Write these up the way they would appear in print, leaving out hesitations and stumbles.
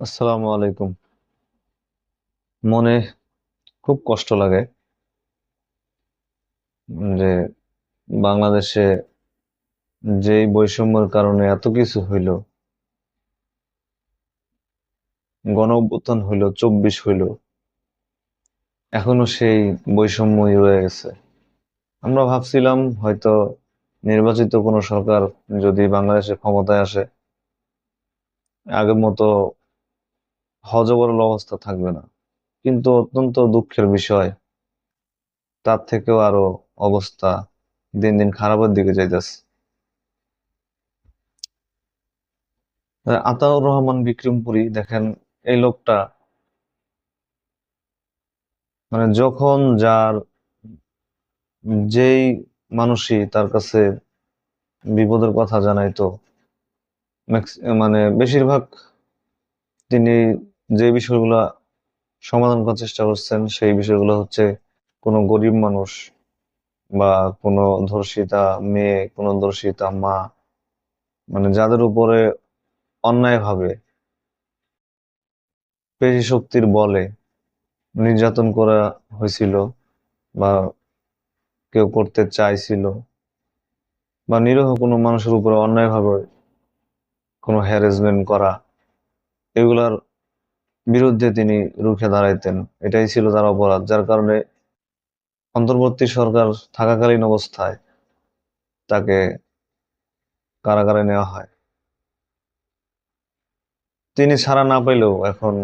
আসসালামু আলাইকুম। মনে খুব কষ্ট লাগে যে বাংলাদেশে যেই বৈষম্যের কারণে এত কিছু হইল, গণ অভ্যুত্থান হইল, 24 হইল, এখনো সেই বৈষম্যই রয়ে গেছে। আমরা ভাবছিলাম হয়তো নির্বাচিত কোনো সরকার যদি বাংলাদেশে ক্ষমতায় আসে, আগের মতো হযবরল অবস্থা থাকবে না। কিন্তু অত্যন্ত দুঃখের বিষয়, তার থেকেও আরো অবস্থা দিন দিন খারাপের দিকে যাইতেছে। আতাউর রহমান বিক্রমপুরী দেখেন, এই লোকটা মানে যখন যার যেই মানুষই তার কাছে বিপদের কথা জানাইতো, মানে বেশিরভাগ তিনি যে বিষয়গুলা সমাধান করার চেষ্টা করছেন সেই বিষয়গুলো হচ্ছে কোনো গরিব মানুষ বা কোনো ধর্ষিতা মেয়ে, কোনো ধর্ষিতা মা, মানে যাদের উপরে অন্যায়ভাবে পেশি শক্তির বলে নির্যাতন করা হয়েছিল বা কেউ করতে চাইছিল, বা নিরীহ কোনো মানুষের উপরে অন্যায়ভাবে কোনো হ্যারাসমেন্ট করা, এগুলার বিরুদ্ধে তিনি রুখে দাঁড়াইতেন। এটাই ছিল তার অপরাধ, যার কারণে অন্তর্বর্তী সরকার থাকাকালীন অবস্থায় তাকে কারাগারে নেওয়া হয়। তিনি ছাড়া না পেলেও এখন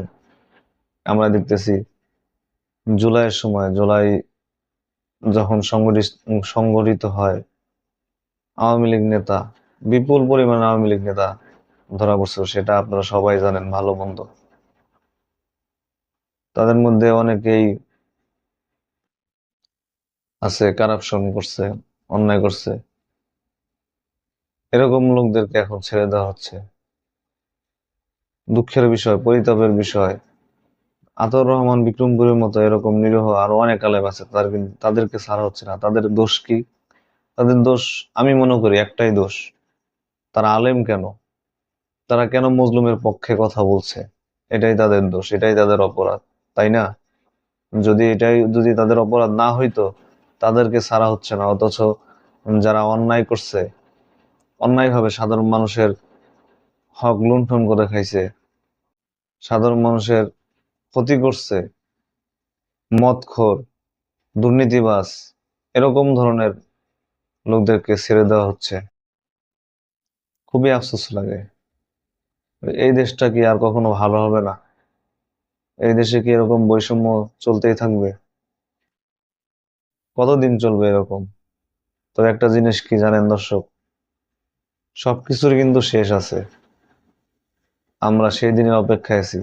আমরা দেখতেছি জুলাইয়ের সময়, জুলাই যখন সংগঠিত হয়, আওয়ামী লীগ নেতা, বিপুল পরিমাণ আওয়ামী লীগ নেতা ধরা পড়ছে। সেটা আপনারা সবাই জানেন, ভালো মন্দ। তাদের মধ্যে অনেকেই আছে কারাপশন করছে, অন্যায় করছে। এরকম লোকদেরকে এখন ছেড়ে দেওয়া হচ্ছে। দুঃখের বিষয়, পরিতাপের বিষয়, আতাউর রহমান বিক্রমপুরের মতো এরকম নিরীহ আরো অনেক আলেম আছে, তাদেরকে ছাড়া হচ্ছে না। তাদের দোষ কি? তাদের দোষ আমি মনে করি একটাই দোষ, তারা আলেম কেন, তারা কেন মজলুমের পক্ষে কথা বলছে, এটাই তাদের দোষ, এটাই তাদের অপরাধ, তাই না? যদি তাদের অপরাধ না হইতো, তাদেরকে ছাড়া হচ্ছে না। অথচ যারা অন্যায় করছে, অন্যায়ভাবে সাধারণ মানুষের হক লুণ্ঠন করে খাইছে, সাধারণ মানুষের ক্ষতি করছে, মদখোর, দুর্নীতিবাজ, এরকম ধরনের লোকদেরকে ছেড়ে দেওয়া হচ্ছে। খুবই আফসোস লাগে। এই দেশটা কি আর কখনো ভালো হবে না? এই দেশে কি এরকম বৈষম্য চলতেই থাকবে? কতদিন চলবে এরকম? তবে একটা জিনিস কি জানেন দর্শক, সবকিছুর কিন্তু শেষ আছে। আমরা সেই দিনের অপেক্ষায় আছি,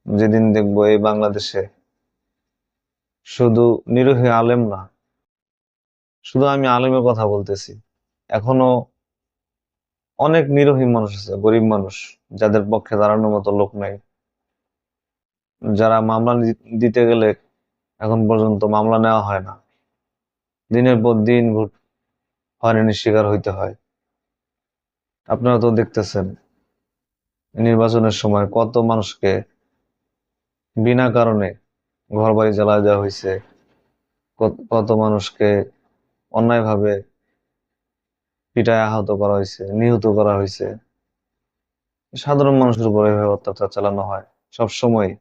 যেদিন দেখবো এই বাংলাদেশে শুধু নিরীহ আলেম না, শুধু আমি আলেমের কথা বলতেছি, এখনো অনেক নিরীহ মানুষ আছে, গরিব মানুষ, যাদের পক্ষে দাঁড়ানোর মতো লোক নাই, যারা মামলা দিতে গেলে এখন পর্যন্ত মামলা নেওয়া হয় না। দিনের পর দিন হয়রানির শিকার হইতে হয়। আপনারা তো দেখতেছেন নির্বাচনের সময় কত মানুষকে বিনা কারণে ঘরবাড়ি জ্বালায় দেওয়া হয়েছে, কত মানুষকে অন্যায়ভাবে পিটায় আহত করা হয়েছে, নিহত করা হয়েছে। সাধারণ মানুষের উপরে এভাবে অত্যাচার চালানো হয় সব সময়।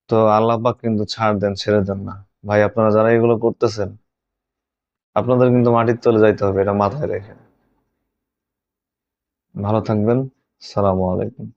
তো আল্লাহ পাক কিন্তু ছাড় দেন, ছেড়ে দেন না। ভাই, আপনারা যারা এগুলো করতেছেন, আপনাদের কিন্তু মাটির তলে যাইতে হবে, এটা মাথায় রেখে। ভালো থাকবেন। সালামু আলাইকুম।